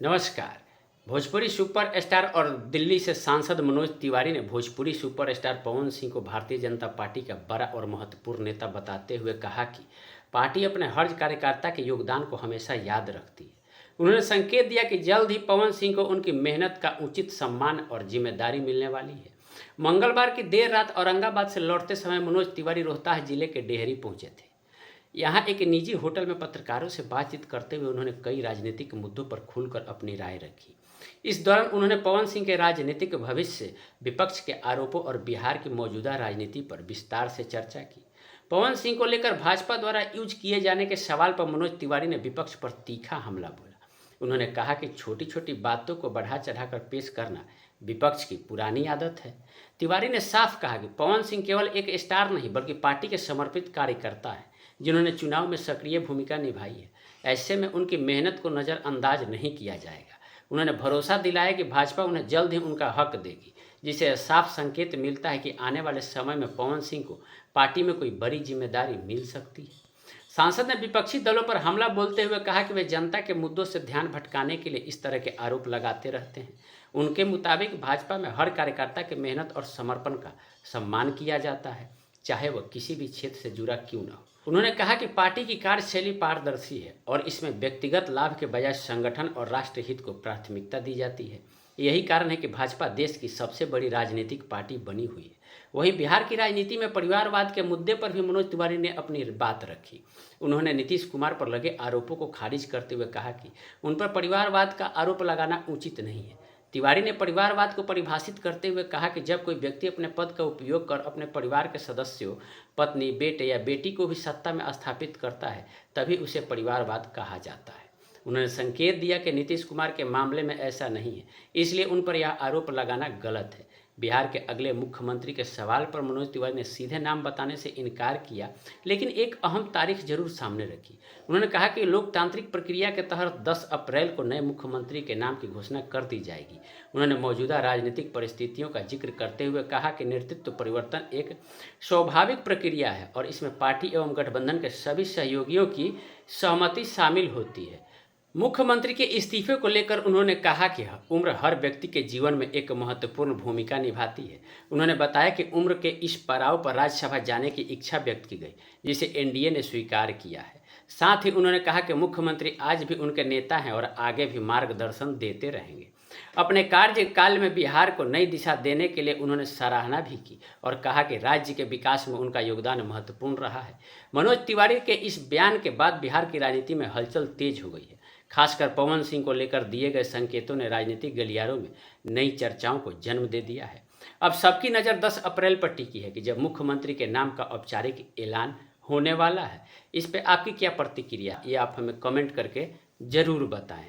नमस्कार। भोजपुरी सुपरस्टार और दिल्ली से सांसद मनोज तिवारी ने भोजपुरी सुपरस्टार पवन सिंह को भारतीय जनता पार्टी का बड़ा और महत्वपूर्ण नेता बताते हुए कहा कि पार्टी अपने हर कार्यकर्ता के योगदान को हमेशा याद रखती है। उन्होंने संकेत दिया कि जल्द ही पवन सिंह को उनकी मेहनत का उचित सम्मान और जिम्मेदारी मिलने वाली है। मंगलवार की देर रात औरंगाबाद से लौटते समय मनोज तिवारी रोहतास जिले के डेहरी पहुंचे थे। यहाँ एक निजी होटल में पत्रकारों से बातचीत करते हुए उन्होंने कई राजनीतिक मुद्दों पर खुलकर अपनी राय रखी। इस दौरान उन्होंने पवन सिंह के राजनीतिक भविष्य, विपक्ष के आरोपों और बिहार की मौजूदा राजनीति पर विस्तार से चर्चा की। पवन सिंह को लेकर भाजपा द्वारा यूज किए जाने के सवाल पर मनोज तिवारी ने विपक्ष पर तीखा हमला बोला। उन्होंने कहा कि छोटी छोटी बातों को बढ़ा चढ़ाकर पेश करना विपक्ष की पुरानी आदत है। तिवारी ने साफ कहा कि पवन सिंह केवल एक स्टार नहीं बल्कि पार्टी के समर्पित कार्यकर्ता है, जिन्होंने चुनाव में सक्रिय भूमिका निभाई है। ऐसे में उनकी मेहनत को नज़रअंदाज नहीं किया जाएगा। उन्होंने भरोसा दिलाया कि भाजपा उन्हें जल्द ही उनका हक देगी, जिससे साफ संकेत मिलता है कि आने वाले समय में पवन सिंह को पार्टी में कोई बड़ी जिम्मेदारी मिल सकती है। सांसद ने विपक्षी दलों पर हमला बोलते हुए कहा कि वे जनता के मुद्दों से ध्यान भटकाने के लिए इस तरह के आरोप लगाते रहते हैं। उनके मुताबिक भाजपा में हर कार्यकर्ता की मेहनत और समर्पण का सम्मान किया जाता है, चाहे वह किसी भी क्षेत्र से जुड़ा क्यों न हो। उन्होंने कहा कि पार्टी की कार्यशैली पारदर्शी है और इसमें व्यक्तिगत लाभ के बजाय संगठन और राष्ट्र हित को प्राथमिकता दी जाती है। यही कारण है कि भाजपा देश की सबसे बड़ी राजनीतिक पार्टी बनी हुई है। वहीं बिहार की राजनीति में परिवारवाद के मुद्दे पर भी मनोज तिवारी ने अपनी बात रखी। उन्होंने नीतीश कुमार पर लगे आरोपों को खारिज करते हुए कहा कि उन पर परिवारवाद का आरोप लगाना उचित नहीं है। तिवारी ने परिवारवाद को परिभाषित करते हुए कहा कि जब कोई व्यक्ति अपने पद का उपयोग कर अपने परिवार के सदस्यों, पत्नी, बेटे या बेटी को भी सत्ता में स्थापित करता है, तभी उसे परिवारवाद कहा जाता है। उन्होंने संकेत दिया कि नीतीश कुमार के मामले में ऐसा नहीं है, इसलिए उन पर यह आरोप लगाना गलत है। बिहार के अगले मुख्यमंत्री के सवाल पर मनोज तिवारी ने सीधे नाम बताने से इनकार किया, लेकिन एक अहम तारीख जरूर सामने रखी। उन्होंने कहा कि लोकतांत्रिक प्रक्रिया के तहत 10 अप्रैल को नए मुख्यमंत्री के नाम की घोषणा कर दी जाएगी। उन्होंने मौजूदा राजनीतिक परिस्थितियों का जिक्र करते हुए कहा कि नेतृत्व परिवर्तन एक स्वाभाविक प्रक्रिया है और इसमें पार्टी एवं गठबंधन के सभी सहयोगियों की सहमति शामिल होती है। मुख्यमंत्री के इस्तीफे को लेकर उन्होंने कहा कि उम्र हर व्यक्ति के जीवन में एक महत्वपूर्ण भूमिका निभाती है। उन्होंने बताया कि उम्र के इस पड़ाव पर राज्यसभा जाने की इच्छा व्यक्त की गई, जिसे एनडीए ने स्वीकार किया है। साथ ही उन्होंने कहा कि मुख्यमंत्री आज भी उनके नेता हैं और आगे भी मार्गदर्शन देते रहेंगे। अपने कार्यकाल में बिहार को नई दिशा देने के लिए उन्होंने सराहना भी की और कहा कि राज्य के विकास में उनका योगदान महत्वपूर्ण रहा है। मनोज तिवारी के इस बयान के बाद बिहार की राजनीति में हलचल तेज हो गई है। खासकर पवन सिंह को लेकर दिए गए संकेतों ने राजनीतिक गलियारों में नई चर्चाओं को जन्म दे दिया है। अब सबकी नज़र 10 अप्रैल पर टिकी है कि जब मुख्यमंत्री के नाम का औपचारिक ऐलान होने वाला है। इस पे आपकी क्या प्रतिक्रिया, ये आप हमें कमेंट करके ज़रूर बताएं।